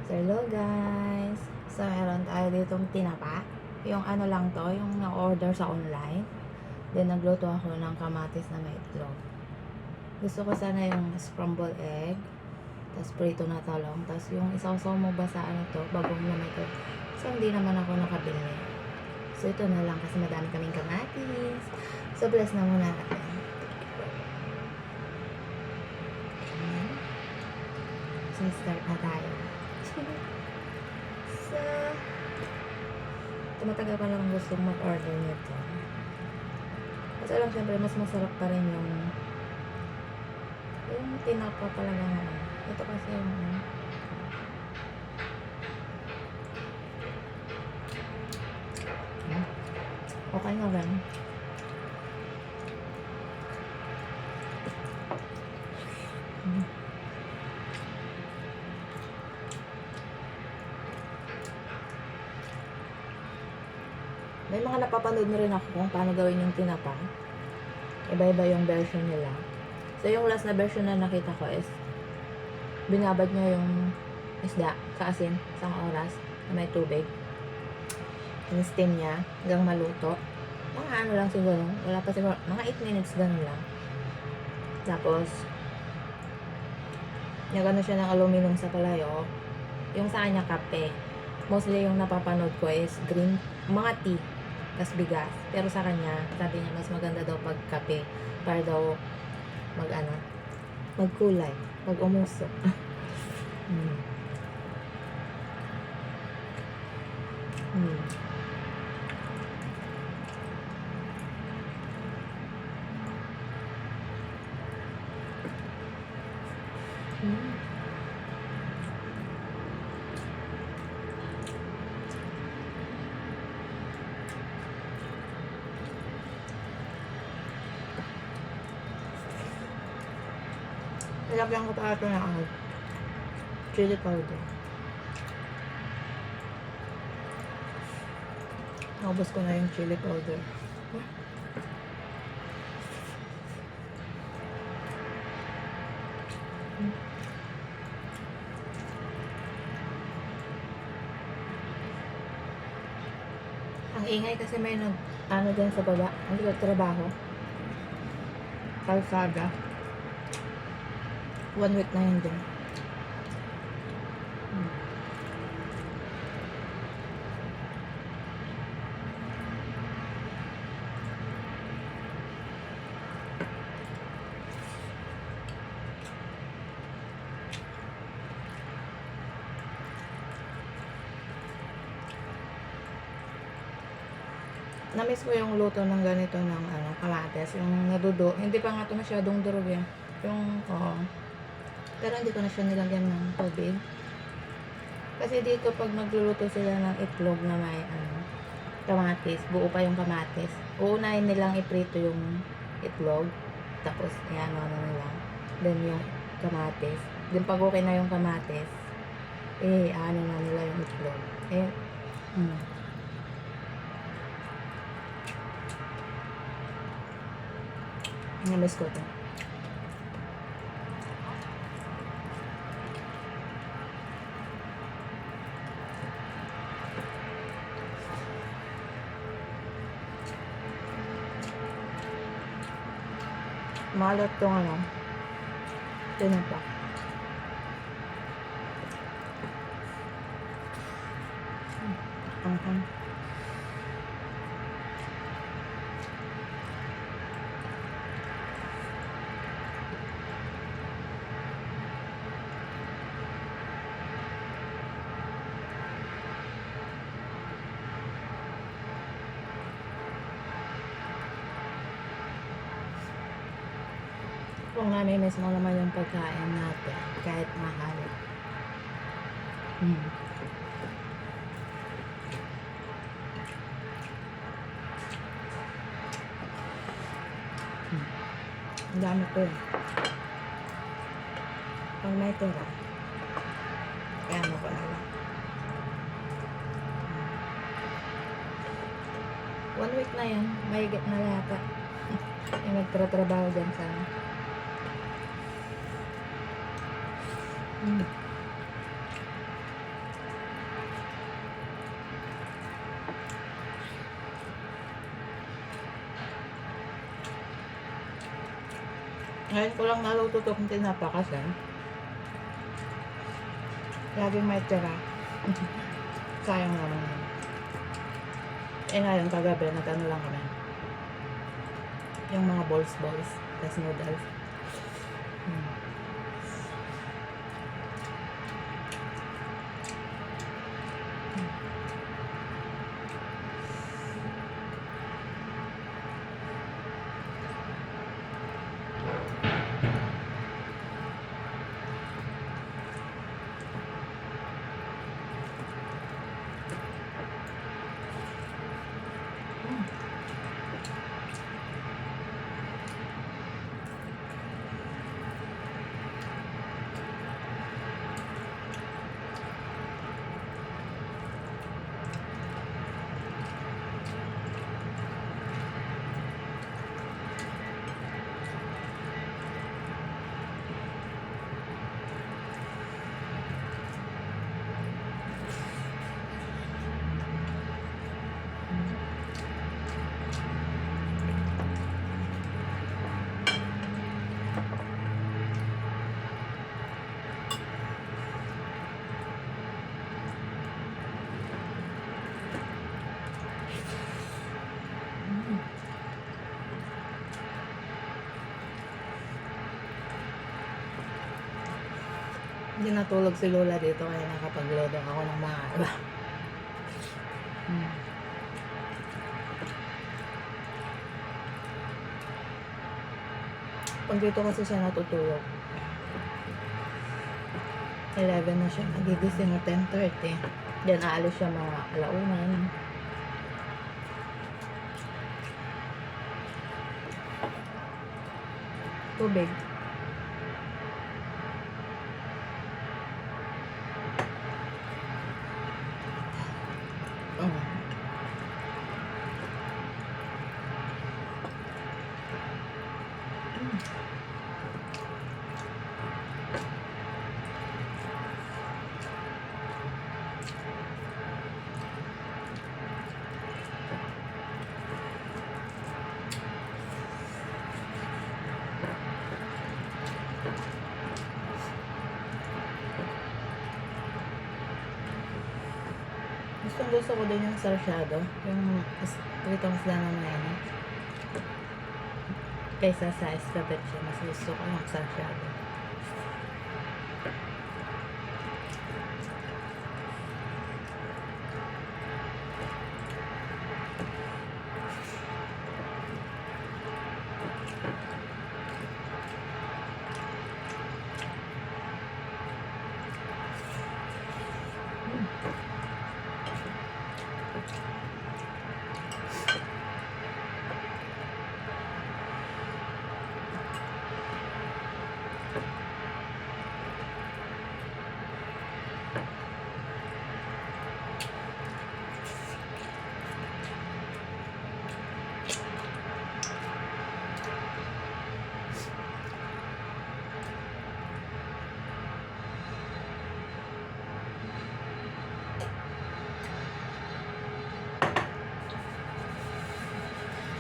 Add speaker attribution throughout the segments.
Speaker 1: So, hello guys! So, meron tayo ditong tinapa. Yung ano lang to, yung na-order sa online. Then, nagluto ako ng kamatis na may itlog. Gusto ko sana yung scrambled egg, tapos prito na talong, tapos yung isaw-saw mo ba sa ano to, bagong lamay ko. So, hindi naman ako nakabili. So, ito na lang kasi madami kaming kamatis. So, bless na muna natin. So, start na tayo. So, tumatagal pa lang gusto mag-order nito. Kasi alam, syempre, mas masarap pa rin yung tinapa talaga na ano. Ito kasi yung okay na rin. May mga napapanood na rin ako kung paano gawin yung tinapa. Iba-iba yung version nila. So, yung last na version na nakita ko is binabad niya yung isda sa asin, isang oras na may tubig. In-steam niya hanggang maluto. Mga ano lang siguro, wala pa siguro, mga 8 minutes ganun lang. Tapos, nagano siya ng aluminum sa palayo. Yung sa kanya kape. Mostly yung napapanood ko is green, mga tea, tas bigas. Pero sa kanya, sabi niya mas maganda daw pag kape para daw magkulay, pag umuso. mm. Mm. Mm. Nilagyan ko pa ito ng chili powder. Naubos ko na yung chili powder. Ang ingay kasi may ano dyan sa baba. Ang trabaho. Kalsada. 1 week na yun dyan. Na-miss ko yung luto ng ganito ng kamatis. Yung nadudo. Hindi pa nga ito masyadong durog eh. Yung, pero hindi ko na siya nilagyan ng tubig. Kasi dito pag nagluluto sila ng itlog na may kamatis, buo pa yung kamatis. Uunahin nilang iprito yung itlog. Tapos, ano nila. Then yung kamatis. Then pag okay na yung kamatis, ano na nila yung itlog. Na-miss ko to. Malat tong tinapa. Kung nami-miss mo naman yung pagkain natin, kahit mahal. Ang dami ko eh. Pag may tira, kaya ano ko na lang. 1 week na yan, mahigit na yata. Yung nagtratrabaho dyan sa Ngayon ko lang naluto itong tinapa kasi laging may tira. Sayang naman yun. Eh ngayon, kagabi, nag-ano lang kami. Yung mga balls, tas noodles. Hmm. Hindi natulog si Lola dito kaya nakapaglodo ako ng mga iba. Pag dito kasi siya natutulog, 11 na siya, nagigising o 10:30. Then aalis siya mga 1:00. Tubig. Gusto ko din yung sarsyado, yung pritong isda na mayroon. Kaysa sa escabeche, mas gusto ko yung sarsyado.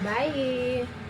Speaker 1: Bye!